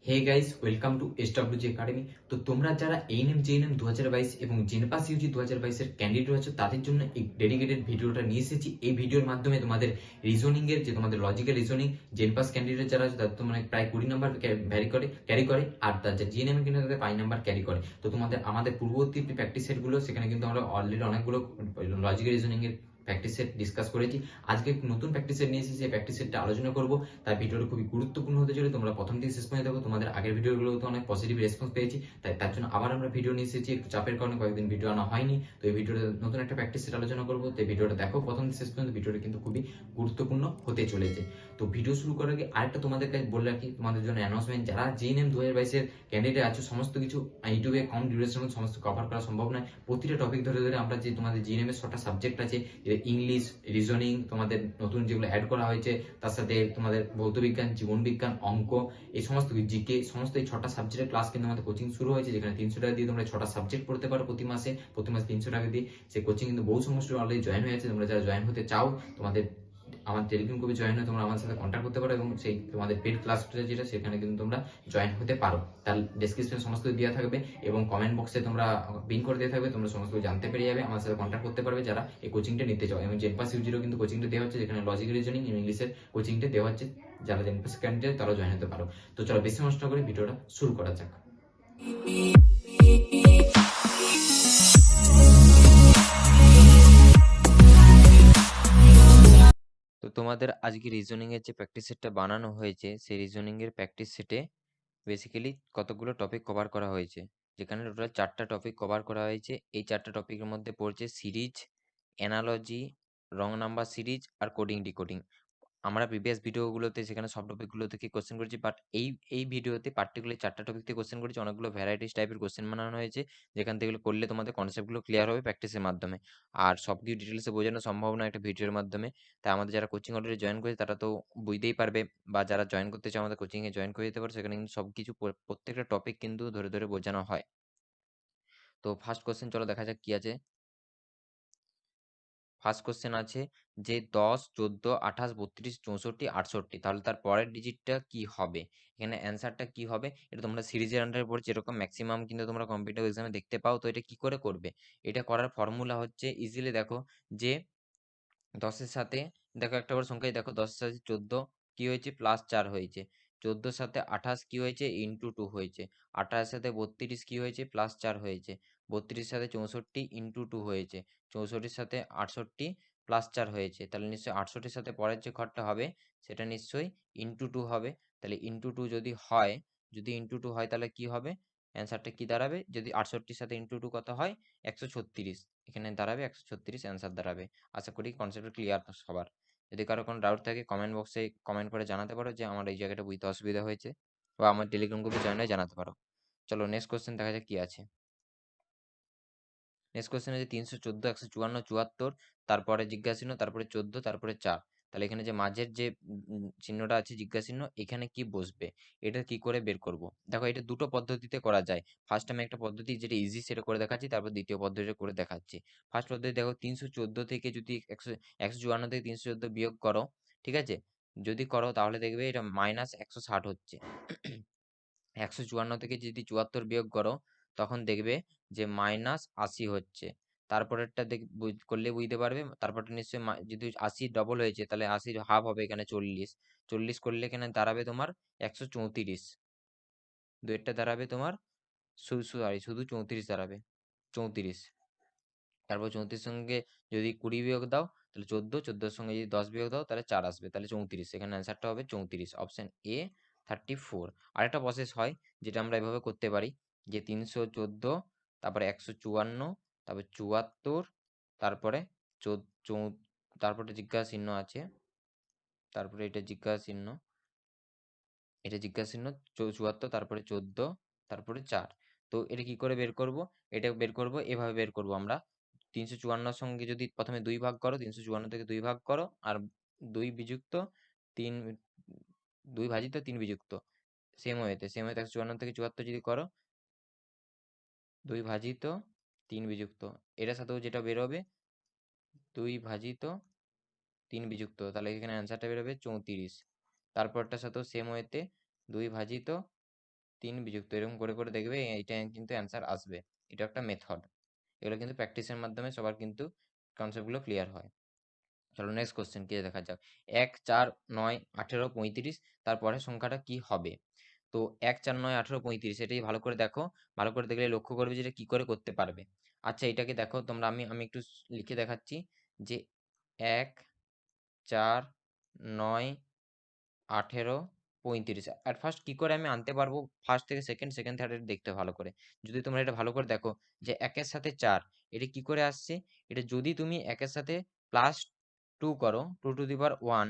Hey guys, welcome to SWG academy. তো তোমরা যারা এএনএম জেএনএম 2022 এবং জেনপাস ইউজি 2022 এর ক্যান্ডিডেট আছো তাদের জন্য এই ডেডিকেটেড ভিডিওটা নিয়ে এসেছি। এই ভিডিওর মাধ্যমে তোমাদের রিজনিং এর যে তোমাদের লজিক্যাল রিজনিং জেনপাস ক্যান্ডিডেট যারা আছে তাদের তো মানে প্রায় 20 নাম্বার ক্যারি করে, আর তার যে জিএনএম কিন্তু তাদের 5 নাম্বার ক্যারি করে। তো তোমাদের আমাদের পূর্ববর্তী প্র্যাকটিস সেটগুলো সেখানে কিন্তু আমরা অলরেডি অনেকগুলো লজিক্যাল রিজনিং এর প্র্যাকটিস সেট ডিসকাস করেছি। আজকে নতুন প্র্যাকটিস সেট নিয়ে এসেছি, সেই প্র্যাকটিস সেটটা আলোচনা করবো। তার ভিডিওটা খুবই গুরুত্বপূর্ণ হতে চলে, তোমরা প্রথম থেকে শেষ পর্যন্ত দেখো। তোমাদের আগের ভিডিওগুলোতে অনেক পজিটিভ রেসপন্স পেয়েছি, তার জন্য আবার আমরা ভিডিও নিয়ে এসেছি। একটু চাপের কারণে কয়েকদিন ভিডিও আনা হয়নি, তো এই ভিডিওতে নতুন একটা প্র্যাকটিস সেট আলোচনা করবো। তো এই ভিডিওটা দেখো প্রথম থেকে শেষ পর্যন্ত, ভিডিওটা কিন্তু খুবই গুরুত্বপূর্ণ হতে চলেছে। তো ভিডিও শুরু করার আগে আরেকটা তোমাদের কাছে বলে রাখি, তোমাদের জন্য অ্যানাউন্সমেন্ট, যারা জিএনএম 2022 এর ক্যান্ডিডেট আছো, সমস্ত কিছু ইউটিউবে কম ডিউরেশনের মধ্যে সমস্ত কভার করা সম্ভব নয়। প্রতিটা টপিক ধরে ধরে আমরা যে তোমাদের জিএনএম এর 6টা সাবজেক্ট আছে, ইংলিশ, রিজনিং, তোমাদের নতুন যেগুলো অ্যাড করা হয়েছে, তার সাথে তোমাদের ভৌত বিজ্ঞান, জীবন বিজ্ঞান, অঙ্ক, এই সমস্ত জিকে, সমস্ত এই 6টা সাবজেক্টের ক্লাস কিন্তু আমাদের কোচিং শুরু হয়েছে, যেখানে 300 টাকা দিয়ে তোমরা 6টা সাবজেক্ট পড়তে পারো প্রতি মাসে। প্রতি মাসে 300 টাকা দিয়ে সেই কোচিং কিন্তু বহু সমস্ত অলরেডি জয়েন হয়ে আছে। তোমরা যারা জয়েন হতে চাও, তোমাদের আমার টেলিগ্রাম গ্রুপে জয়েন হয়ে তোমরা আমার সাথে কন্ট্যাক্ট করতে পারো, এবং সেই তোমাদের পেড ক্লাসটা যেটা সেখানে কিন্তু তোমরা জয়েন হতে পারো। তার ডেসক্রিপশন সমস্ত দেওয়া থাকবে, এবং কমেন্ট বক্সে তোমরা পিন করে দিয়ে থাকবে, তোমরা সমস্ত জানতে পেরে যাবে। আমার সাথে কন্ট্যাক্ট করতে পারবে যারা এই কোচিংটা নিতে চাও। এবং জেনপাস ইউজিরও কিন্তু কোচিংটা দেওয়া হচ্ছে, যেখানে লজিক রিজনিং ইংলিশের কোচিংটা দেওয়া হচ্ছে। যারা জেনপাস ক্যান্ডিডেট তারা জয়েন হতে পারো। তো চলো বেশি নষ্ট করে ভিডিওটা শুরু করা যাক। তো তোমাদের আজকে রিজনিং এর যে প্র্যাকটিস সেটটা বানানো হয়েছে, সেই রিজনিং এর প্র্যাকটিস সেটে বেসিক্যালি কতগুলো টপিক কভার করা হয়েছে, যেখানে টোটাল 4টা টপিক কভার করা হয়েছে। এই 4টা টপিকের মধ্যে পড়ছে series, analogy, wrong number series আর কোডিং ডিকোডিং। আমরা প্রিভিয়াস ভিডিওগুলোতে সেখানে সব টপিকগুলো থেকে কোশ্চেন করেছি, বাট এই ভিডিওতে পার্টিকুলার 4টা টপিক থেকে কোশ্চেন করেছি। অনেকগুলো ভ্যারাইটিস টাইপের কোশ্চেন বানানো হয়েছে, যেখান থেকে করলে তোমাদের কনসেপ্টগুলো ক্লিয়ার হবে প্র্যাকটিসের মাধ্যমে। আর সব কিছু ডিটেলসে বোঝানো সম্ভব না একটা ভিডিওর মাধ্যমে, তাই আমাদের যারা কোচিং অলরেডি জয়েন করেছে তারা তো বুঝতেই পারবে, বা যারা জয়েন করতে চাও আমাদের কোচিংয়ে জয়েন করে যেতে পারো। সেখানে কিন্তু সব কিছু প্রত্যেকটা টপিক কিন্তু ধরে ধরে বোঝানো হয়। তো ফার্স্ট কোশ্চেন চলো দেখা যাক কি আছে। ফার্স্ট কোশ্চেন আছে যে 10, 14, 28, 32, 64, 68, তাহলে তার পরের ডিজিটটা কি হবে, এখানে অ্যান্সারটা কি হবে। এটা তোমরা সিরিজের আন্ডারে পড়ছে, এরকম ম্যাক্সিমাম কিন্তু তোমরা কম্পিটিটিভ এক্সামে দেখতে পাও। তো এটা কি করে করবে, এটা করার ফর্মুলা হচ্ছে ইজিলি দেখো, যে 10-এর সাথে দেখো একটা করে সংখ্যায় দেখো, 10-এর সাথে 14 কি হয়েছে, +4 হয়েছে। 14-এর সাথে 28 কি হয়েছে, ×2 হয়েছে। 28-এর সাথে 32 কি হয়েছে, +4 হয়েছে। 32-এর সাথে 64 ×2 হয়েছে। 64-এর সাথে 68 +4 হয়েছে। তাহলে নিশ্চয়ই 68-এর সাথে পরের যে ঘরটা হবে সেটা নিশ্চয়ই ×2 হবে। তাহলে ×2 যদি হয়, যদি ×2 হয় তাহলে কি হবে, অ্যান্সারটা কি দাঁড়াবে, যদি 68-এর সাথে ×2 কত হয়, 136, এখানে দাঁড়াবে 136 অ্যান্সার দাঁড়াবে। আশা করি কনসেপ্ট ক্লিয়ার সবার। যদি কারো কোনো ডাউট থাকে কমেন্ট বক্সে কমেন্ট করে জানাতে পারো, যে আমার এই জায়গাটা বুঝতে অসুবিধা হয়েছে, বা আমার টেলিগ্রাম গ্রুপে জয়েন হয়ে জানাতে পারো। চলো নেক্সট কোশ্চেন দেখা যাক কি আছে। নেক্সট কোশ্চেন আছে 314, 154, 74, তারপরে জিজ্ঞাসা চিহ্ন, তারপরে 14, তারপরে 4। তাহলে এখানে যে মাঝের যে চিহ্নটা আছে জিজ্ঞাসা চিহ্ন, এখানে কি বসবে, এটা কি করে বের করব। দেখো এটা দুটো পদ্ধতিতে করা যায়। ফার্স্ট আমি একটা পদ্ধতি যেটা ইজি সেটা করে দেখাচ্ছি, তারপর দ্বিতীয় পদ্ধতিটা করে দেখাচ্ছি। ফার্স্ট পদ্ধতি দেখো, 314 থেকে যদি 154 থেকে 314 বিয়োগ করো, ঠিক আছে, যদি করো তাহলে দেখবে এটা -160 হচ্ছে। 154 থেকে যদি 74 বিয়োগ করো, তখন দেখবে যে -80 হচ্ছে। তারপরেরটা করলে বুঝতে পারবে। তারপরটা নিশ্চয়ই যদি 80 ডবল হয়েছে, তাহলে 80 হাফ হবে এখানে 40। 40 করলে এখানে দাঁড়াবে তোমার 134। দুইটা দাঁড়াবে তোমার শুধু 34 দাঁড়াবে, 34। তারপর 34 সঙ্গে যদি 20 বিয়োগ দাও তাহলে 14, 14 সঙ্গে যদি 10 বিয়োগ দাও তাহলে 4 আসবে, তাহলে 34। এখানে অ্যান্সারটা হবে 34, অপশন এ 34। আরেকটা প্রসেস হয় যেটা আমরা এভাবে করতে পারি, যে 314, তারপরে 154, তারপর 74, তারপরে তারপরে জিজ্ঞাসা চিহ্ন আছে, তারপরে এটা জিজ্ঞাসা চিহ্ন, এটা জিজ্ঞাসা চিহ্ন 74, তারপরে 14, তারপরে 4। তো এটা কি করে বের করব, এটা বের করব এভাবে বের করব আমরা। 354 সঙ্গে যদি প্রথমে 2 ভাগ করো, 354 থেকে 2 ভাগ করো, আর 2 বিযুক্ত 3, 2 ভাজিত 3 বিযুক্ত, সেম ওয়েতে 154 থেকে 74 যদি করো, 2 ভাজিত 3 বিযুক্ত, এটার সাথেও যেটা বেরোবে 2 ভাজিত 3 বিযুক্ত, তাহলে এখানে অ্যান্সারটা বেরোবে 34। তারপরটার সাথেও সেম ওয়েতে 2 ভাজিত 3 বিযুক্ত এরকম করে করে দেখবে এইটা কিন্তু অ্যান্সার আসবে। এটা একটা মেথড। এগুলো কিন্তু প্র্যাকটিসের মাধ্যমে সবার কিন্তু কনসেপ্টগুলো ক্লিয়ার হয়। চলো নেক্সট কোশ্চেন কি দেখা যাক। ১, ৪, ৯, ১৮, ৩৫ তারপরের সংখ্যাটা কি হবে? তো ১, ৪, ৯, ১৮, ৩৫ এটাই ভালো করে দেখো। ভালো করে দেখলে লক্ষ্য করবে যে এটা কি করে করতে পারবে। আচ্ছা এটাকে দেখো তোমরা আমি একটু লিখে দেখাচ্ছি যে ১, ৪, ৯, ১৮, ৩৫ এট ফার্স্ট কি করে আমি আনতে পারবো ফার্স্ট থেকে সেকেন্ড, সেকেন্ড থার্ড এটা দেখতে ভালো করে। যদি তোমরা এটা ভালো করে দেখো যে ১ এর সাথে ৪ এটা কি করে আসছে? এটা যদি তুমি ১ এর সাথে +2 করো 2 টু দি পাওয়ার 1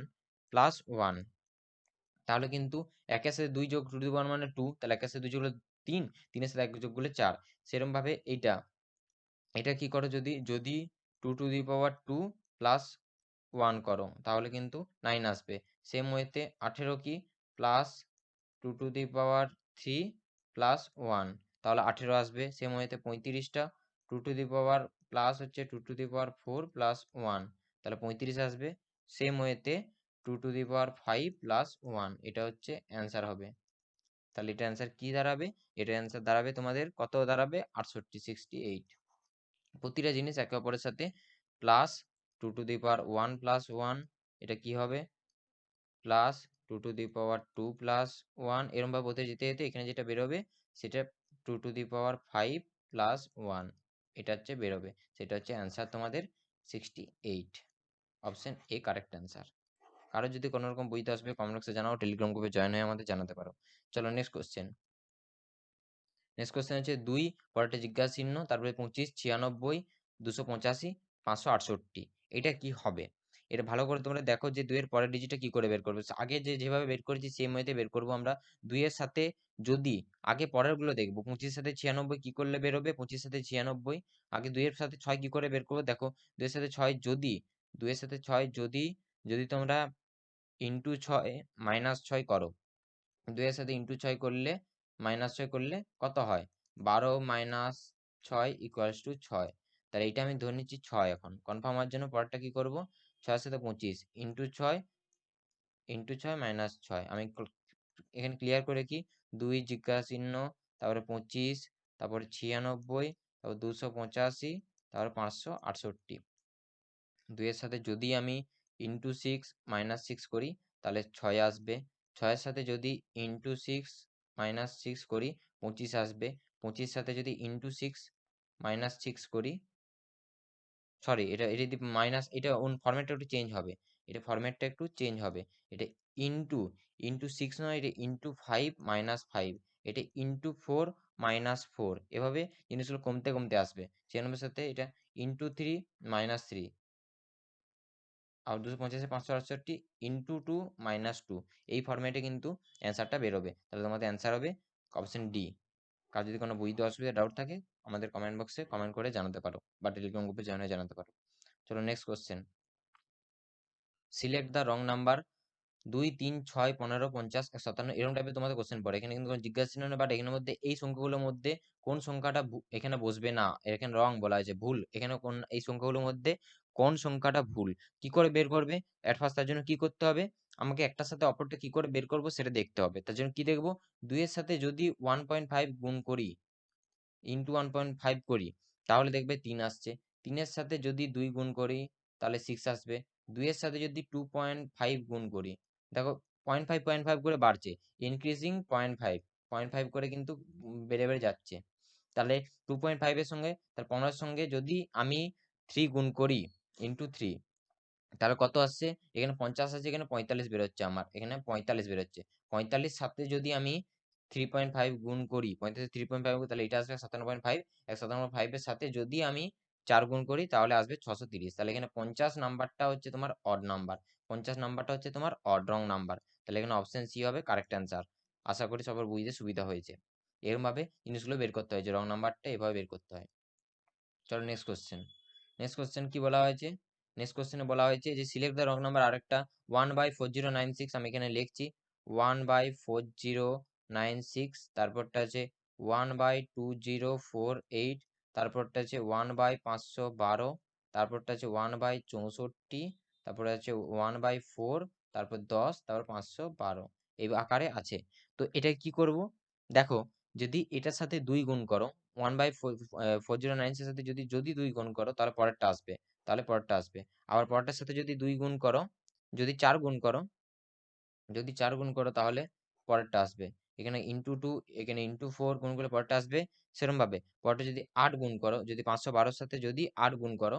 প্লাস 1 তাহলে কিন্তু ১ এর সাথে ২ যোগ 2 টু দি পাওয়ার মানে 2 তাহলে ১ এর সাথে ২ যোগ করলে ৩, ৩ এর সাথে ১ যোগ করলে ৪। সেরকমভাবে এটা কি করো যদি 2 টু দি পাওয়ার 2 প্লাস 1 করো তাহলে কিন্তু 9 আসবে। সেম ওয়েতে ১৮ কি plus 2 to the power 3 plus 1 তাহলে ১৮ আসবে। সেম ওয়েতে ৩৫টা 2 টু দি পাওয়ার প্লাস হচ্ছে 2 টু দি পাওয়ার 4 প্লাস 1 তাহলে ৩৫ আসবে। সেম ওয়েতে 2 টু দি পাওয়ার 5 প্লাস 1 এটা হচ্ছে অ্যান্সার হবে। তাহলে এটা অ্যান্সার কি দাঁড়াবে? এটা অ্যান্সার দাঁড়াবে তোমাদের কত দাঁড়াবে? ৬৮ 68। প্রতিটা জিনিস একে অপরের সাথে plus 2 to the power 1 plus 1 এটা কি হবে? Plus 2 to the power 2 plus 1 এরকম ভাবে বলতে যেতে যেতে এখানে যেটা বেরোবে সেটা 2 টু দি পাওয়ার 5 প্লাস 1 এটা হচ্ছে বেরোবে। সেটা হচ্ছে অ্যান্সার তোমাদের 68। Option A correct answer. কারো যদি কোনো রকম বুঝতে আসবে কমেন্ট বক্সে জানাও, টেলিগ্রাম গ্রুপে জয়েন হয়ে আমাদের জানাতে পারো। চলো নেক্সট কোশ্চেন। নেক্সট কোশ্চেন হচ্ছে ২ পরেরটা জিজ্ঞাসা চিহ্ন তারপরে ২৫, ৯৬, ২৮৫, ৫৬৮ এটা কি হবে? এটা ভালো করে তোমরা দেখো যে ২ এর পরের ডিজিটটা কি করে বের করবে। আগে যেভাবে বের করেছি সেম ওয়েতে বের করব আমরা। ২ এর সাথে যদি আগে পরেরগুলো দেখবো ২৫ এর সাথে ৯৬ কি করলে বের হবে? ২৫ এর সাথে ৯৬ আগে ২ এর সাথে ৬ কি করে বের করবো? দেখো ২ এর সাথে ৬ যদি ২ এর সাথে ৬ যদি তোমরা ইনটু ৬ মাইনাস ৬ করো ২ এর সাথে ইনটু ৬ করলে মাইনাস ৬ করলে কত হয়? ১২ মাইনাস ৬ ইকুয়ালস টু ৬। তাহলে এইটা আমি ধরে নিচ্ছি ৬ এখন। কনফার্ম হওয়ার জন্য পরেরটা কি করব? ৬ এর সাথে ২৫ ইনটু ৬ মাইনাস ৬ আমি এখানে ক্লিয়ার করে কি ২ জিজ্ঞাসা চিহ্ন তারপরে ২৫ তারপরে ৯৬ তারপর ২৮৫ তারপর ৫৬৮ ২ এর সাথে যদি আমি ইনটু 6 মাইনাস 6 করি তাহলে ৬ আসবে। ৬ এর সাথে যদি ইনটু 6 মাইনাস 6 করি ২৫ আসবে। ২৫ সাথে যদি ইনটু 6 মাইনাস 6 করি সরি এটা যদি মাইনাস এটা ফরম্যাটটা একটু চেঞ্জ হবে। এটা ফরম্যাটটা একটু চেঞ্জ হবে। এটা ইনটু, ইনটু 6 নয় এটা ইনটু 5 মাইনাস 5 এটা ইনটু 4 মাইনাস 4 এভাবে জিনিসগুলো কমতে কমতে আসবে। ৯৬ এর সাথে এটা ইনটু 3 মাইনাস 3 আর ২৫০ এ ৫৬৮ ইনটু 2 মাইনাস 2 এই ফরম্যাটে কিন্তু অ্যান্সারটা বেরোবে। তাহলে তোমাদের অ্যান্সার হবে অপশন ডি। কার যদি কোনো বুঝতে অসুবিধা ডাউট থাকে আমাদের কমেন্ট বক্সে কমেন্ট করে জানাতে পারো বা টেলিগ্রাম গ্রুপে জয়েন হয়ে জানাতে পারো। চলো next question. Select the wrong number ২, ৩, ৬, ১৫, ৫০, ৫৭ এরকম টাইপের তোমাদের কোশ্চেন পড়ে। এখানে কিন্তু কোনো জিজ্ঞাসা চিহ্ন নেই বাট এখানের মধ্যে এই সংখ্যাগুলোর মধ্যে কোন সংখ্যাটা এখানে বসবে না। এখানে রং বলা হয়েছে ভুল। এখানে কোন এই সংখ্যাগুলোর মধ্যে কোন সংখ্যাটা ভুল কি করে বের করবে? এট ফার্স্ট তার জন্য কি করতে হবে? আমাকে একটার সাথে অপরটা কি করে বের করব সেটা দেখতে হবে। তার জন্য কি দেখবো? ২ এর সাথে যদি 1.5 গুণ করি ইনটু 1.5 করি তাহলে দেখবে ৩ আসছে। ৩ এর সাথে যদি ২ গুণ করি তাহলে 6 আসবে। ২ এর সাথে যদি 2.5 গুণ করি দেখো 0.5 করে বাড়ছে। ইনক্রিজিং 0.5 0.5 করে কিন্তু বেড়ে বেড়ে যাচ্ছে। তাহলে 2.5 এর সঙ্গে তার 15 এর সঙ্গে যদি আমি 3 গুণ করি ইনটু 3 তাহলে কত আসছে? এখানে ৫০ আছে এখানে ৪৫ বেরোচ্ছে আমার। এখানে ৪৫ বেরোচ্ছে। ৪৫ সাথে যদি আমি 3.5 গুণ করি ৪৫ 3.5 তাহলে এটা আসবে ৯৭.৫ ১৯৭.৫ এর সাথে যদি আমি ৪ গুণ করি তাহলে আসবে ৬৩০। তাহলে এখানে ৫০ নাম্বারটা হচ্ছে তোমার অড নাম্বার। ৫০ নাম্বারটা হচ্ছে তোমার অড রং নাম্বার। তাহলে এখানে অপশন সি হবে কারেক্ট অ্যান্সার। আশা করি সবার বুঝতে সুবিধা হয়েছে। এরকমভাবে জিনিসগুলো বের করতে হয় যে রং নাম্বারটা এভাবে বের করতে হয়। চলো নেক্সট কোশ্চেন। নেক্সট কোশ্চেন কি বলা হয়েছে? নেক্সট কোশ্চেনে বলা হয়েছে যে সিলেক্ট দ্য রং নাম্বার আরেকটা 1/4096 আমি এখানে লিখছি 1/4096 তারপরটা আছে 1/2048 তারপরটা আছে 1/512 তারপরটা আছে 1/64 তারপরে আছে 1/4 তারপর 10 তারপর 512 এই আকারে আছে। তো এটা কি করব? দেখো যদি এটার সাথে 2 গুণ করো, 1/409 এর সাথে যদি যদি 2 গুণ করো তাহলে পরেরটা আসবে, তাহলে পরেরটা আসবে। আবার পরেরটার সাথে যদি 2 গুণ করো, যদি 4 গুণ করো, যদি 4 গুণ করো তাহলে পরেরটা আসবে। এখানে ইনটু 2, এখানে ইনটু 4 গুণ করলে পরেরটা আসবে। সেরকম ভাবে পরেরটা যদি 8 গুণ করো, যদি 512 এর সাথে যদি 8 গুণ করো,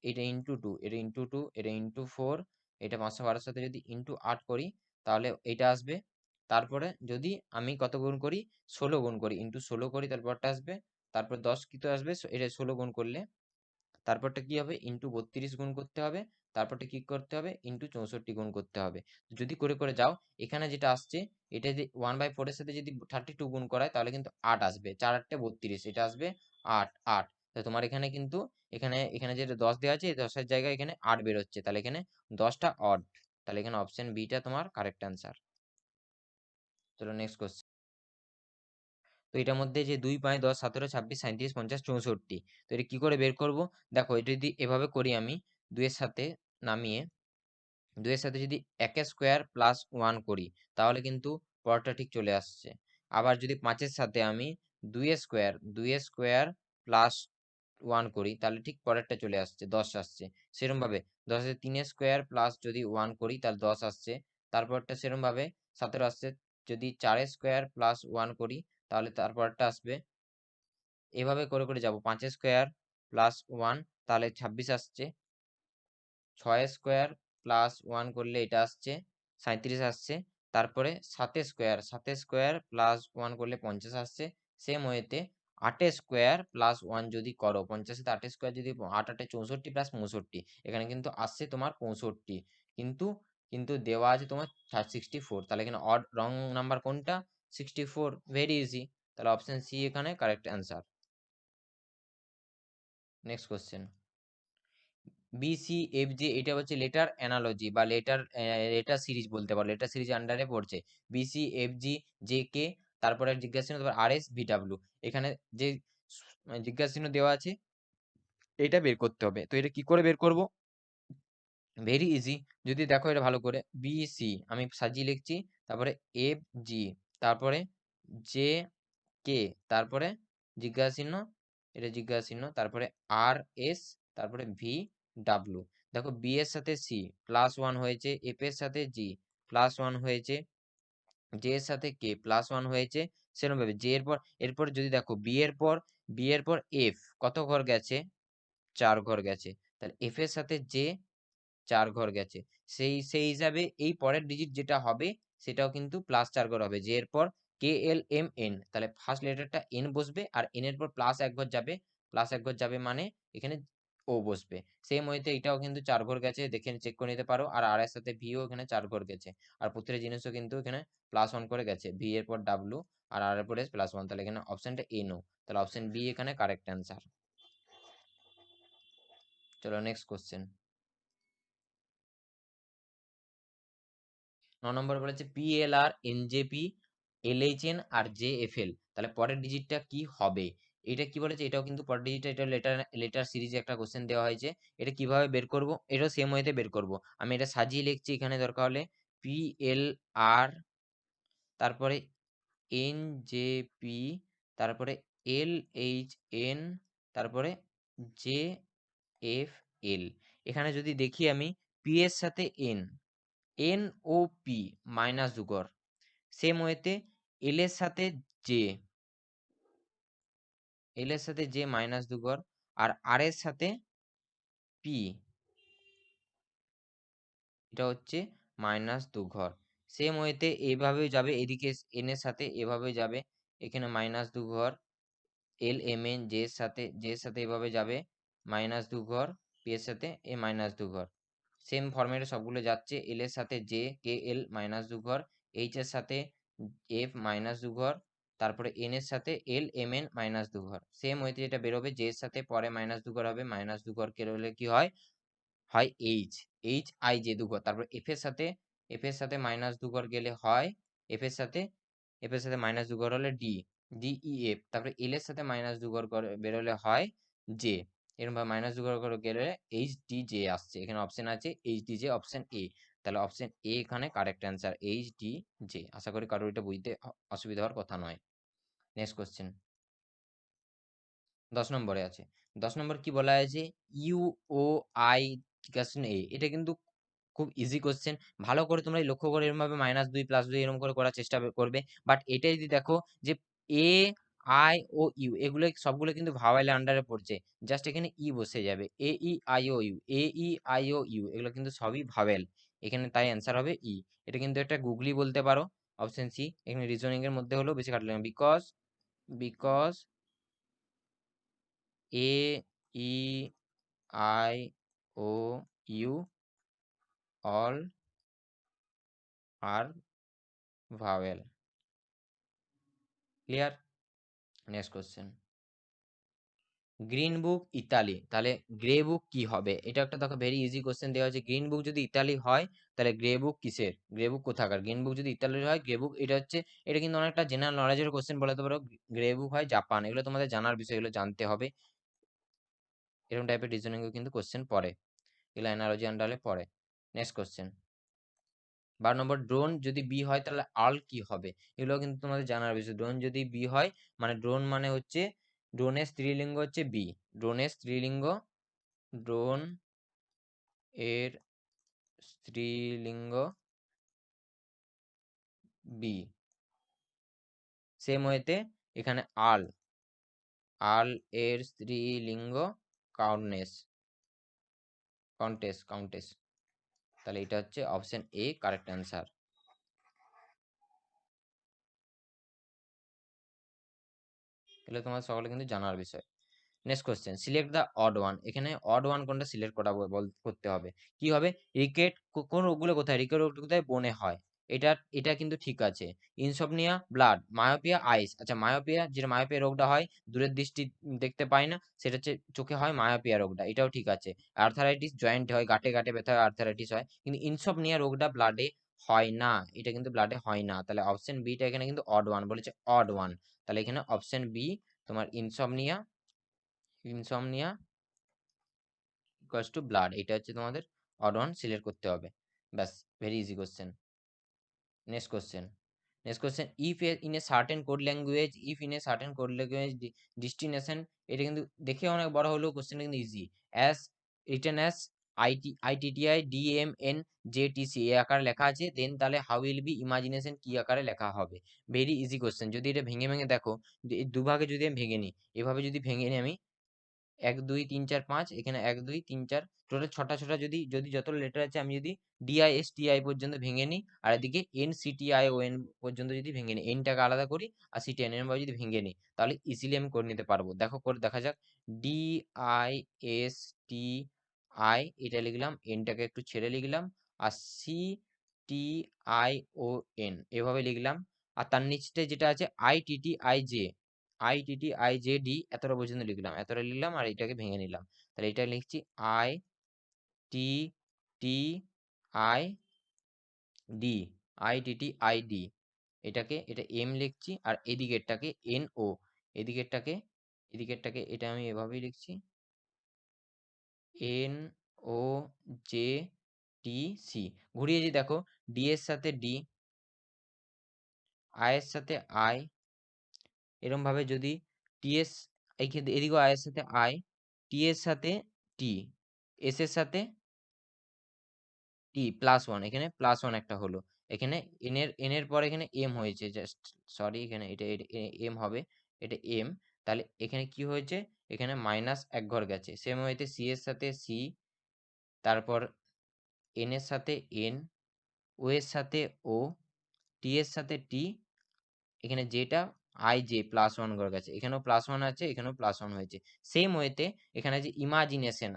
এটা ইনটু 2, এটা ইনটু 2, এটা ইনটু 4, এটা 512 এর সাথে যদি ইনটু 8 করি তাহলে এটা আসবে। তারপরে যদি আমি কত গুণ করি, 16 গুণ করি, ইনটু 16 করি তাহলে পরেরটা আসবে। তারপর 10 কত আসবে, এটা 16 গুণ করলে তারপরটা কি হবে, ইনটু 32 গুণ করতে হবে। তারপরটা কি করতে হবে, ইনটু 64 গুণ করতে হবে। যদি করে করে যাও, এখানে যেটা আসছে, এটা যে 1/4 এর সাথে যদি 32 গুণ করায় তাহলে কিন্তু 8 আসবে, 4 8 32, এটা আসবে 8 8। তো তোমার এখানে কিন্তু এখানে এখানে যেটা 10 দেওয়া আছে, এই 10 এর জায়গায় এখানে 8 বেরোচ্ছে, তাহলে এখানে 10টা অড। তাহলে এখানে অপশন বিটা তোমার কারেক্ট অ্যান্সার। চলো নেক্সট কোশ্চেন। তো এটার মধ্যে যে 2 5 10 17 26 37 50 64, তো এটা কি করে বের করব? দেখো এটা যদি এভাবে করি আমি, 2 এর সাথে নামিয়ে, 2 এর সাথে যদি 1 স্কোয়ার প্লাস 1 করি তাহলে কিন্তু পরেরটা ঠিক চলে আসছে। আবার যদি 5 এর সাথে আমি 2 স্কোয়ার প্লাস 1 করি তাহলে ঠিক পরেরটা চলে আসছে, 10 আসছে। সেরকম ভাবে 10 এর 3 স্কোয়ার প্লাস যদি 1 করি তাহলে 10 আসছে। তারপরটা সেরকম ভাবে 17 আসছে, যদি 4 স্কোয়ার প্লাস 1 করি তাহলে তারপরটা আসবে। এভাবে করে করে যাব, 5 স্কোয়ার প্লাস 1 তাহলে 26 আসছে। 6 স্কোয়ার প্লাস 1 করলে এটা আসছে 37 আসছে। তারপরে 7 স্কোয়ার প্লাস 1 করলে 50 আসছে। সেম ওয়েতে 8 স্কোয়ার প্লাস 1 যদি করো, 50 সাথে 8 স্কোয়ার যদি 8 8 64 প্লাস 65, এখানে কিন্তু আসছে তোমার 65, কিন্তু কিন্তু দেওয়া আছে তোমার 64, তাহলে এখানে অড রং নাম্বার কোনটা, 64, ভেরি ইজি। তাহলে অপশন সি এখানে correct answer. Next question. BCFG, এটা হচ্ছে লেটার অ্যানালজি বা লেটার সিরিজ বলতে পারো, লেটার সিরিজ আন্ডারে পড়ছে। বিসিএফজি জে কে, তারপরে জিজ্ঞাসা চিহ্ন, তারপর আর এস ভিডাব্লিউ, এখানে যে জিজ্ঞাসা চিহ্ন দেওয়া আছে এটা বের করতে হবে। তো এটা কি করে বের করব, ভেরি ইজি। যদি দেখো এটা ভালো করে, বিসি আমি সাজিয়ে লিখছি, তারপরে এফ জি, তারপরে জে কে, তারপরে জিজ্ঞাসা চিহ্ন, এটা জিজ্ঞাসা চিহ্ন, তারপরে আর এস, তারপরে ভি ডাব্লু। দেখো বি এর সাথে সি প্লাস 1 হয়েছে, এফ এর সাথে জি প্লাস 1 হয়েছে, জে এর সাথে কে প্লাস 1 হয়েছে। সেরকম ভাবে জে এর পর, এরপর যদি দেখো বি এর পর এফ কত ঘর গেছে, 4 ঘর গেছে, তাহলে এফ এর সাথে জে 4 ঘর গেছে। সেই সেই হিসাবে এই পরের ডিজিট যেটা হবে সেটাও কিন্তু প্লাস 4 ঘর হবে। যে এর পর কে এল এম এন, তাহলে ফার্স্ট লেটারটা এন বসবে, আর এন এর পর প্লাস 1 ঘর যাবে, প্লাস 1 ঘর যাবে মানে এখানে ও বসবে। সেম ওয়েতে এটাও কিন্তু 4 ঘর গেছে, দেখে চেক করে নিতে পারো। আর আর এর সাথে ভিও এখানে 4 ঘর গেছে। আর প্রত্যেকটা জিনিসও কিন্তু এখানে প্লাস 1 করে গেছে, ভি এর পর ডাব্লু আর আর এর পর এস প্লাস 1, তাহলে এখানে অপশনটা এ নো, তাহলে অপশন বি এখানে কারেক্ট অ্যান্সার। চলো নেক্সট কোশ্চেন। 9 নম্বর বলেছে পিএলআর এনজেপি এলএইচএন আর জেএফএল, তাহলে পরের ডিজিটটা কি হবে? এটা কি বলেছে, এটাও কিন্তু পরের ডিজিটটা, এটা লেটার লেটার সিরিজে একটা কোশ্চেন দেওয়া হয়েছে। এটা কিভাবে বের করব, এটাও সেম ওয়েতে বের করব। আমি এটা সাজিয়ে লিখছি এখানে দরকার হলে, পিএলআর, তারপরে এনজেপি, তারপরে এলএইচএন, তারপরে জেএফএল। এখানে যদি দেখি আমি, পি এর সাথে N, N O P minus 2 ঘর। সেম ওয়েতে এল এর সাথে জে, এল এর সাথে জে মাইনাস 2 ঘর, আর আর এর সাথে পি, এটা হচ্ছে মাইনাস 2 ঘর। সেম ওয়েতে এইভাবে যাবে, এদিকে এন এর সাথে এভাবে যাবে, এখানে মাইনাস 2 ঘর, এল এম এন জে এর সাথে এভাবে যাবে, মাইনাস 2 ঘর, পি এর সাথে এ মাইনাস 2 ঘর। সেম ফরম্যাটে সবগুলো যাচ্ছে, এল এর সাথে জে কে এল মাইনাস 2 ঘর, এইচ এর সাথে এফ মাইনাস 2 ঘর, তারপরে এন এর সাথে এল এম এন মাইনাস 2 ঘর। সেম ওয়েতে যেটা বেরোবে, জে এর সাথে পরে মাইনাস 2 ঘর হবে, মাইনাস 2 ঘর কে হলে কি হয়, হয় এইচ, এইচ আই জে 2 ঘর। তারপর এফ এর সাথে মাইনাস 2 ঘর গেলে হয়, এফ এর সাথে এফ এর সাথে মাইনাস 2 ঘর হলে ডি, ডি ই এফ। তারপরে এল এর সাথে মাইনাস 2 ঘর বেরোলে হয় জে, এরকম ভাবে মাইনাস 2 ঘর করে গেলে এইচ ডি জে আসছে। এখানে অপশন আছে H D J, option A. তাহলে অপশন এ এখানে correct answer, H D J. আশা করি কারোর এটা বুঝতে অসুবিধা হওয়ার কথা নয়। নেক্সট কোশ্চেন 10 নম্বরে আছে। 10 নম্বর কি বলা আছে? UOI জিজ্ঞাসন এ। এটা কিন্তু খুব ইজি কোশ্চেন। ভালো করে তোমরা লক্ষ্য করে এরকমভাবে -2 +2 এরকম করে করার চেষ্টা করবে। বাট এটা যদি দেখো যে এ, আই ও ইউ এগুলো সবগুলো কিন্তু ভাওয়েলের আন্ডারে পড়ছে। জাস্ট এখানে ই বসে যাবে। A, E, I, O, U. A, E, I, O, U এগুলো কিন্তু সবই ভাওয়েল। এখানে তাই অ্যান্সার হবে ই। এটা কিন্তু একটা গুগলি বলতে পারো। Option C. এখানে রিজনিং এর মধ্যে হলেও বেশি খাটলে না। Because A, E, I, O, U all are vowel. Clear? Next question. Green book Italy, তাহলে গ্রে বুক কি হবে? এটা একটা দেখো ভেরি ইজি কোশ্চেন দেওয়া আছে। গ্রিন বুক যদি ইতালি হয় তাহলে গ্রে বুক কিসের? গ্রে বুক কোথাকার? গ্রিন বুক যদি ইতালির হয় গ্রে বুক এটা হচ্ছে, এটা কিন্তু অনেকটা জেনারেল নলেজের কোশ্চেন বলতে পারো। গ্রে বুক হয় জাপান। এগুলো তোমাদের জানার বিষয়, এগুলো জানতে হবে। এরকম টাইপের রিজনিং কিন্তু কোশ্চেন পড়ে, এগুলো অ্যানালজি আন্ডারে পড়ে। নেক্সট কোশ্চেন 12 নম্বর, ড্রোন যদি বি হয় তাহলে আল কি হবে? এগুলো কিন্তু তোমাদের জানার বিষয়। ড্রোন যদি বি হয় মানে ড্রোন মানে হচ্ছে, ড্রোনের স্ত্রীলিঙ্গ হচ্ছে বি। ড্রোনের স্ত্রীলিঙ্গ, ড্রোন এর স্ত্রীলিঙ্গ বি। সেম ওয়েতে এখানে আল, আল এর স্ত্রীলিঙ্গ কাউন্টেস, কাউন্টেস। তাহলে এটা হচ্ছে অপশন এ কারেক্ট অ্যান্সার। এগুলো তোমার সকলে কিন্তু জানার বিষয়। Next question, select the odd one. এখানে অড ওয়ান কোনটা সিলেক্ট করা করতে হবে। কি হবে? রিকেট, কোন রোগগুলো কোথায়? রিকেট রোগ কোথায়? বনে হয়। এটা এটা কিন্তু ঠিক আছে। ইনসomnia, ব্লাড, মায়োপিয়া, আইস। আচ্ছা মায়োপিয়া, যেটা মায়োপিয়া রোগটা হয় দূরের দৃষ্টি দেখতে পায় না, সেটা হচ্ছে চোখে হয় মায়োপিয়া রোগটা, এটাও ঠিক আছে। আর্থারাইটিস জয়েন্ট হয়, গাঁটে গাঁটে ব্যথা হয়, আর্থারাইটিস হয়। কিন্তু ইনসomnia রোগটা ব্লাডে হয় না, এটা কিন্তু ব্লাডে হয় না। তাহলে অপশন বিটা এখানে কিন্তু অড ওয়ান বলেছে, অড ওয়ান। তাহলে এখানে অপশন বি তোমার insomnia, insomnia equals to blood, এটা হচ্ছে তোমাদের অড ওয়ান সিলেক্ট করতে হবে। ব্যাস, very easy question. Next question, if in a certain code language, if in a certain code language destination. এটা কিন্তু দেখে অনেক বড় হলেও কোশ্চেনটা কিন্তু easy. As written as ITTI DMN JTC এ আকারে লেখা আছে, দেন তাহলে হাউ উইল বি ইমাজিনেশন কি আকারে লেখা হবে? Very easy question. যদি এটা ভেঙে ভেঙে দেখো, এই দুভাগে যদি আমি ভেঙে নিই, এভাবে যদি ভেঙে নিই আমি 1 2 3 4 5, এখানে 1 2 3 4 টোটাল ছটা ছটা, যদি যদি যত লেটার আছে আমি যদি ডিআইএসটিআই পর্যন্ত ভেঙে নিই, আর এদিকে এনসিটিআইওএন পর্যন্ত যদি ভেঙে নিই, এনটাকে আলাদা করি আর সিটিএন এর ভাবে যদি ভেঙে নিই, তাহলে ইজিলি আমি করে নিতে পারবো। দেখো করে দেখা যাক। ডিআইএসটিআই এটা লিখলাম, এনটাকে একটু ছেড়ে লিখলাম, আর সিটিআইওএন এভাবে লিখলাম। আর তার নিচে যেটা আছে আইটিটিআইজে, আইটিটিআইজেডি এতটা পর্যন্ত লিখলাম, এতটা লিখলাম আর এটাকে ভেঙে নিলাম। তাহলে এটা লিখছি I T T I D, ITTID. এটাকে, এটা এম লিখছি আর এদিকেরটাকে এন ও, এদিকেরটাকে, এদিকেরটাকে এটা আমি এভাবেই লিখছি N O J T C. ঘুরিয়ে যদি দেখো, ডি এর সাথে ডি, আই এর সাথে আই, এরকম ভাবে যদি টিএস, এদিকেও আই এর সাথে আই, টি এর সাথে টি, এস এর সাথে টি প্লাস ওয়ান, এখানে প্লাস ওয়ান একটা হলো। এখানে এন এর পর এখানে এম হয়েছে, জাস্ট সরি, এখানে এটা এম হবে, এটা এম। তাহলে এখানে কি হয়েছে? এখানে মাইনাস এক ঘর গেছে। সেম হইতে সি এর সাথে সি, তারপর এন এর সাথে এন, ও এর সাথে ও, টি এর সাথে টি, এখানে যেটা আই জে প্লাস ওয়ান করে গেছে, এখানেও প্লাস ওয়ান আছে, এখানেও প্লাস ওয়ান হয়েছে। সেম ওয়েতে এখানে যে ইমাজিনেশন,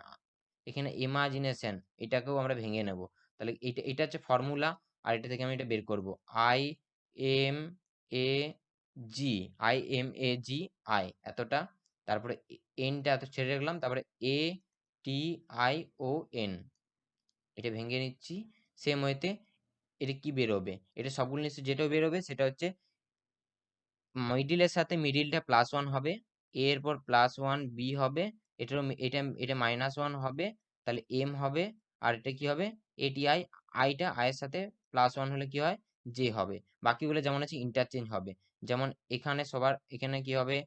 এখানে ইমাজিনেশন এটাকেও আমরা ভেঙে নেব। তাহলে এটা এটা হচ্ছে ফর্মুলা, আর এটা থেকে আমি এটা বের করব। I M A G, I M A G I এতটা, তারপরে এনটা এত ছেড়ে রাখলাম, তারপরে এ টি আই ও এন, এটা ভেঙে নিচ্ছি। সেম ওয়েতে এটা কি বেরোবে? এটা সবগুলো নিশ্চয় যেটা বেরোবে সেটা হচ্ছে মিডিলের সাথে মিডিলটা প্লাস ওয়ান হবে, এর পর প্লাস ওয়ান বি হবে, এটারও এটা এটা মাইনাস ওয়ান হবে, তাহলে এম হবে, আর এটা কি হবে? এটিআই, আইটা আই এর সাথে প্লাস ওয়ান হলে কি হয়? জে হবে। বাকিগুলো যেমন আছে ইন্টারচেঞ্জ হবে। যেমন এখানে সবার এখানে কি হবে,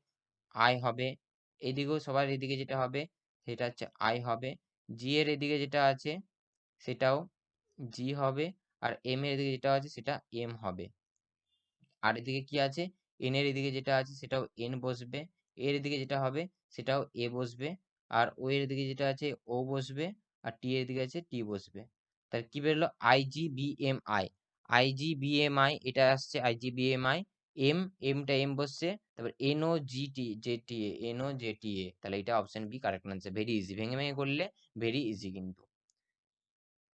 আই হবে, এদিকেও সবার এদিকে যেটা হবে সেটা হচ্ছে আই হবে, জি এর এদিকে যেটা আছে সেটাও জি হবে, আর এম এর এদিকে যেটা আছে সেটা এম হবে। আর এদিকে কি আছে, এন এর এদিকে যেটা আছে সেটাও এন বসবে, এর এদিকে যেটা হবে সেটাও এ বসবে, আর ও এর দিকে যেটা আছে ও বসবে, আর টি এর দিকে আছে টি বসবে। তাহলে কি বেরোলো, আইজিবিএমআই। আইজিবিএমআই এটা আসছে আইজিবিএমআই। এম, এমটা এম বসছে, তারপর NO GT JTA, NO JTA. তাহলে এটা option B correct answer. Very easy, ভেঙে ভেঙে করলে ভেরি ইজি কিন্তু।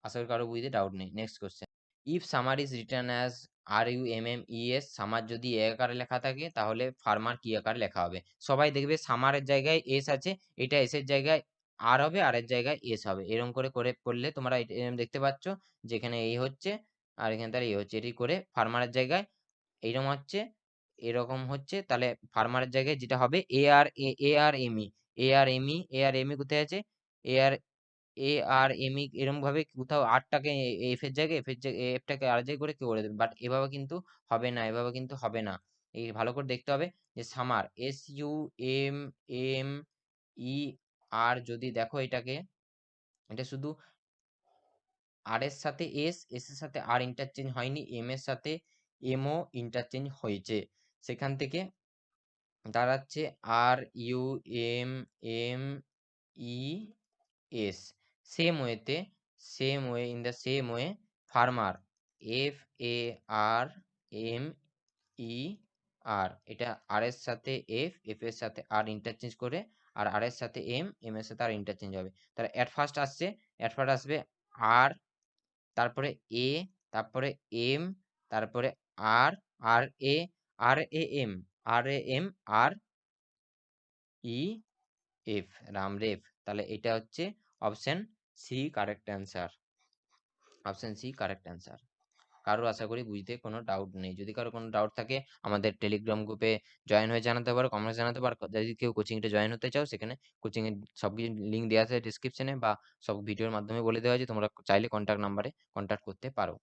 আশা করি কারো বুঝতে ডাউট নেই। Next question, if summer is written as RUMMES, summer যদি এ আকারে লেখা থাকে তাহলে ফার্মার কি আকারে লেখা হবে? সবাই দেখবে সামারের জায়গায় এস আছে, এটা এস এর জায়গায় আর হবে, আর এর জায়গায় এস হবে। এরকম করে করে করলে তোমরা এরকম দেখতে পাচ্ছ যেখানে এই হচ্ছে আর এখানে তার এই হচ্ছে, এটি করে ফার্মারের জায়গায় এইরকম হচ্ছে, এরকম হচ্ছে, তাহলে ফার্মারের জায়গায় যেটা হবে এ আর এম ই কোথায় আছে, এ আর এম ই এরকম ভাবে কোথাও আরটাকে এফ এর জায়গায় এফ টাকে আর জায়গায় করে কেউ করে দেবে, বাট এভাবে কিন্তু হবে না, এভাবে কিন্তু হবে না। এই ভালো করে দেখতে হবে যে সামার SUMMER যদি দেখো এটাকে, এটা শুধু আর এর সাথে এস, এস এর সাথে আর ইন্টারচেঞ্জ হয়নি, এম এর সাথে এমও ইন্টারচেঞ্জ হয়েছে, সেখান থেকে দাঁড়াচ্ছে RUMMES। In the same way farmer, FARMER, এটা আর এর সাথে এফ, এফ এর সাথে আর ইন্টারচেঞ্জ করে, আর আর এর সাথে এম, এম এর সাথে আর ইন্টারচেঞ্জ হবে। তাহলে এট ফার্স্ট আসবে আর, তারপরে এ, তারপরে এম, তারপরে R, R A, R A M, R A M, R E F, RAMREF. তাহলে এটা হচ্ছে option C correct answer. Option C correct answer. কারোর আশা করি বুঝতে কোনো ডাউট নেই। যদি কারো কোনো ডাউট থাকে আমাদের টেলিগ্রাম গ্রুপে জয়েন হয়ে জানাতে পারো, কমেন্টস জানাতে পারো। যদি কেউ কোচিংটা জয়েন হতে চাও, সেখানে কোচিং এর সব কিছু লিঙ্ক দেওয়া আছে ডিসক্রিপশনে, বা সব ভিডিওর মাধ্যমে বলে দেওয়া আছে, তোমরা চাইলে কন্ট্যাক্ট নাম্বারে কন্ট্যাক্ট করতে পারো।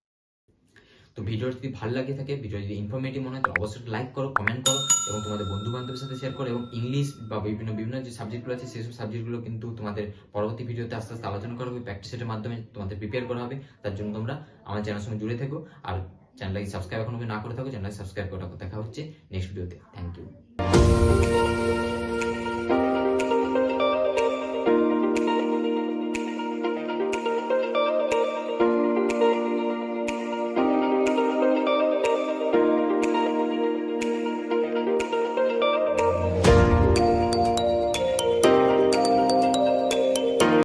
তো ভিডিও যদি ভালো লাগে থাকে, ভিডিও যদি ইনফরমেটিভ মনে হয় তো অবশ্যই লাইক করো, কমেন্ট করো এবং তোমাদের বন্ধু বান্ধবের সাথে শেয়ার করো। এবং ইংলিশ বা বিভিন্ন বিভিন্ন যে সাবজেক্টগুলো আছে সেসব সাবজেক্টগুলো কিন্তু তোমাদের পরবর্তী ভিডিওতে আস্তে আস্তে আলোচনা করা হবে, প্র্যাকটিস সেটের মাধ্যমে তোমাদের প্রিপেয়ার করা হবে। তার জন্য তোমরা আমার চ্যানেলের সঙ্গে জুড়ে থেকো, আর চ্যানেলটাকে সাবস্ক্রাইব এখনো না করে থাকো, চ্যানেলটাকে সাবস্ক্রাইব করে রাখো। দেখা হচ্ছে নেক্সট ভিডিওতে। Thank you.